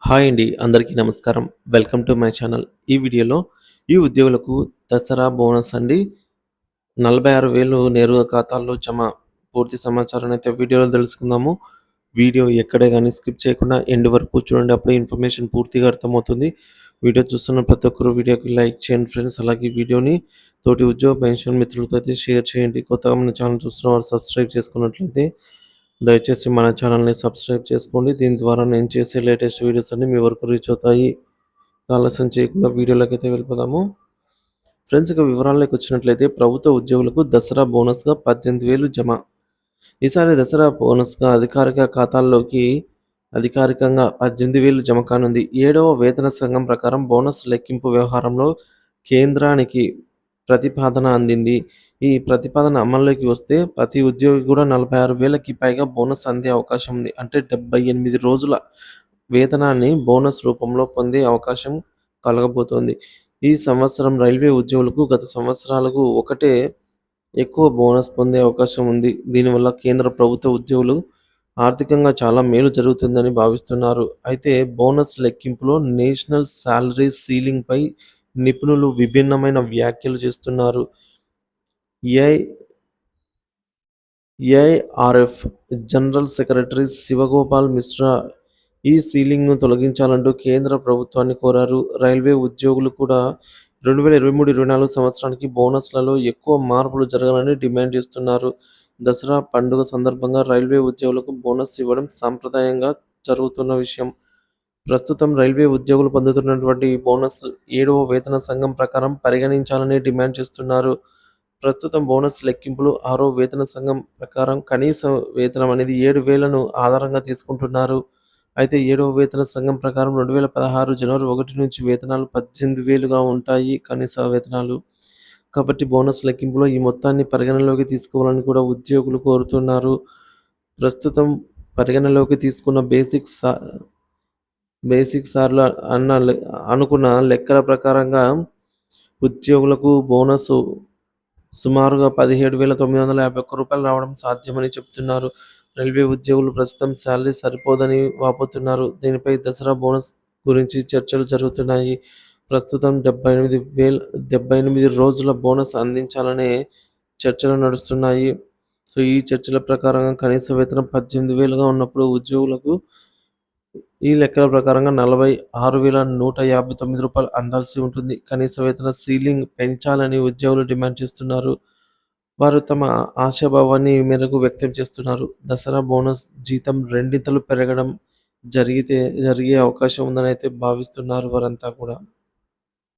Hi అండి. అందరికీ నమస్కారం. Welcome to my channel. ఈ వీడియోలో ఈ ఉద్యోగులకు దసరా బోనస్ అండి 46,000 నేరుగా ఖాతాల్లో జమ. పూర్తి సమాచారాన్ని అయితే వీడియోలో తెలుసుకుందాము. వీడియో ఎక్కడే గాని స్కిప్ చేయకుండా ఎండ్ వరకు చూడండి. అప్పుడే ఇన్ఫర్మేషన్ పూర్తిగా అర్థమవుతుంది. వీడియో చూస్తున్న ప్రతి ఒక్కరు వీడియోకి లైక్ చేయండి ఫ్రెండ్స్. అలాగే వీడియోని తోటి ఉద్యోగ పెన్షన్ మిత్రులతో అయితే షేర్ చేయండి. కొత్తగా మన ఛానల్ చూస్తున్న వారు సబ్స్క్రైబ్ చేసుకున్నట్లయితే దయచేసి మన ఛానల్‌ని సబ్స్క్రైబ్ చేసుకోండి. దీని ద్వారా నేను చేసే లేటెస్ట్ వీడియోస్ అన్నీ మీ వరకు రీచ్ అవుతాయి. ఆలస్యం చేయకుండా వీడియోలోకైతే వెళ్ళిపోదాము. ఫ్రెండ్స్, ఇక వివరాల్లోకి వచ్చినట్లయితే ప్రభుత్వ ఉద్యోగులకు దసరా బోనస్‌గా 18,000 జమ. ఈసారి దసరా బోనస్‌గా అధికారిక ఖాతాల్లోకి అధికారికంగా 18,000 జమ కానుంది. 7వ వేతన సంఘం ప్రకారం బోనస్ లెక్కింపు వ్యవహారంలో కేంద్రానికి ప్రతిపాదన అందింది. ఈ ప్రతిపాదన అమల్లోకి వస్తే ప్రతి ఉద్యోగి కూడా 46,000కి పైగా బోనస్ అందే అవకాశం ఉంది. అంటే 78 రోజుల వేతనాన్ని బోనస్ రూపంలో పొందే అవకాశం కలగబోతోంది. ఈ సంవత్సరం రైల్వే ఉద్యోగులకు గత సంవత్సరాలకు ఒకటే ఎక్కువ బోనస్ పొందే అవకాశం ఉంది. దీనివల్ల కేంద్ర ప్రభుత్వ ఉద్యోగులు ఆర్థికంగా చాలా మేలు జరుగుతుందని భావిస్తున్నారు. అయితే బోనస్ లెక్కింపులో నేషనల్ సాలరీ సీలింగ్‌పై నిపుణులు విభిన్నమైన వ్యాఖ్యలు చేస్తున్నారు. AI AIRF general secretary Shivgopal Mishra ఈ సీలింగ్‌ను తొలగించాలంటూ కేంద్ర ప్రభుత్వాన్ని కోరారు. రైల్వే ఉద్యోగులు కూడా 2023, 24 సంవత్సరానికి బోనస్‌లలో ఎక్కువ మార్పులు జరగాలని డిమాండ్ చేస్తున్నారు. దసరా పండుగ సందర్భంగా రైల్వే ఉద్యోగులకు బోనస్ ఇవ్వడం సాంప్రదాయంగా జరుగుతున్న విషయం. ప్రస్తుతం రైల్వే ఉద్యోగులు పొందుతున్నటువంటి బోనస్ 7వ వేతన సంఘం ప్రకారం పరిగణించాలని డిమాండ్ చేస్తున్నారు. ప్రస్తుతం బోనస్ లెక్కింపులు 6వ వేతన సంఘం ప్రకారం కనీస వేతనం అనేది 7,000ను ఆధారంగా తీసుకుంటున్నారు. అయితే 7వ వేతన సంఘం ప్రకారం 2016 జనవరి 1 నుంచి వేతనాలు 18,000గా ఉంటాయి కనీస వేతనాలు. కాబట్టి బోనస్ లెక్కింపులో ఈ మొత్తాన్ని పరిగణనలోకి తీసుకోవాలని కూడా ఉద్యోగులు కోరుతున్నారు. ప్రస్తుతం పరిగణనలోకి తీసుకున్న బేసిక్ సార్లు అనుకున్న లెక్కల ప్రకారంగా ఉద్యోగులకు బోనసు సుమారుగా రూ. 17,951 రావడం సాధ్యమని చెబుతున్నారు. రైల్వే ఉద్యోగులు ప్రస్తుతం శాలరీ సరిపోదని వాపోతున్నారు. దీనిపై దసరా బోనస్ గురించి చర్చలు జరుగుతున్నాయి. ప్రస్తుతం 78 రోజుల బోనస్ అందించాలనే చర్చలు నడుస్తున్నాయి. ఈ చర్చల ప్రకారంగా కనీస వేతనం 18,000గా ఉన్నప్పుడు ఉద్యోగులకు ఈ లెక్కల ప్రకారంగా రూ. 46,159 అందాల్సి ఉంటుంది. కనీస వేతన సీలింగ్ పెంచాలని ఉద్యోగులు డిమాండ్ చేస్తున్నారు. వారు తమ ఆశాభావాన్ని ఈ మేరకు వ్యక్తం చేస్తున్నారు. దసరా బోనస్ జీతం రెండింతలు పెరగడం జరిగే అవకాశం ఉందని అయితే భావిస్తున్నారు వారంతా కూడా.